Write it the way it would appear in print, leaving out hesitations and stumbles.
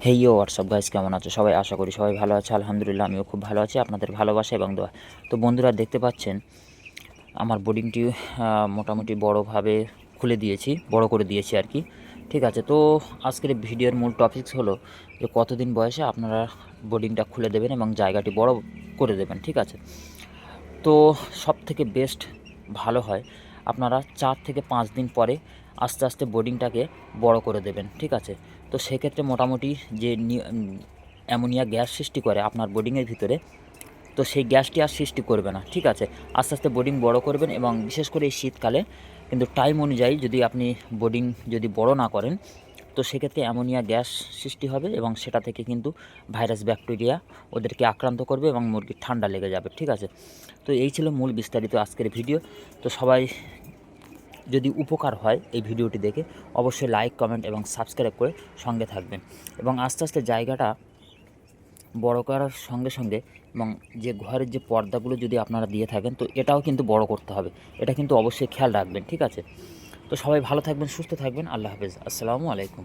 হেই WhatsApp guys, কেমন আছো সবাই? আশা করি সবাই ভালো আছে। আলহামদুলিল্লাহ আমিও খুব ভালো আছি, আপনাদের ভালোবাসা এবং দোয়া। তো বন্ধুরা, দেখতে পাচ্ছেন আমার বোর্ডিংটি মোটামুটি বড়োভাবে খুলে দিয়েছি, বড় করে দিয়েছি আর কি। ঠিক আছে, তো আজকের ভিডিওর মূল টপিকস হলো যে কতদিন বয়সে আপনারা বোর্ডিংটা খুলে দেবেন এবং জায়গাটি বড় করে দেবেন। ঠিক আছে, তো সব থেকে বেস্ট ভালো হয় আপনারা 4 থেকে 5 দিন পরে আস্তে আস্তে বোর্ডিংটাকে বড় করে দেবেন। ঠিক আছে, তো সেক্ষেত্রে মোটামুটি যে অ্যামোনিয়া গ্যাস সৃষ্টি করে আপনার বোর্ডিংয়ের ভিতরে, তো সেই গ্যাসটি আর সৃষ্টি করবে না। ঠিক আছে, আস্তে আস্তে বোর্ডিং বড় করবেন এবং বিশেষ করে এই শীতকালে কিন্তু টাইম অনুযায়ী যদি আপনি বোর্ডিং যদি বড় না করেন, তো সেক্ষেত্রে অ্যামোনিয়া গ্যাস সৃষ্টি হবে এবং সেটা থেকে কিন্তু ভাইরাস ব্যাকটেরিয়া ওদেরকে আক্রান্ত করবে এবং মুরগির ঠান্ডা লেগে যাবে। ঠিক আছে, তো এই ছিল মূল বিস্তারিত আজকের ভিডিও। তো সবাই যদি উপকার হয় এই ভিডিওটি দেখে, অবশ্যই লাইক, কমেন্ট এবং সাবস্ক্রাইব করে সঙ্গে থাকবেন। এবং আস্তে আস্তে জায়গাটা বড় করার সঙ্গে সঙ্গে এবং যে ঘরের যে পর্দাগুলো যদি আপনারা দিয়ে থাকেন, তো এটাও কিন্তু বড় করতে হবে। এটা কিন্তু অবশ্যই খেয়াল রাখবেন। ঠিক আছে, তো সবাই ভালো থাকবেন, সুস্থ থাকবেন। আল্লাহ হাফেজ, আসসালামু আলাইকুম।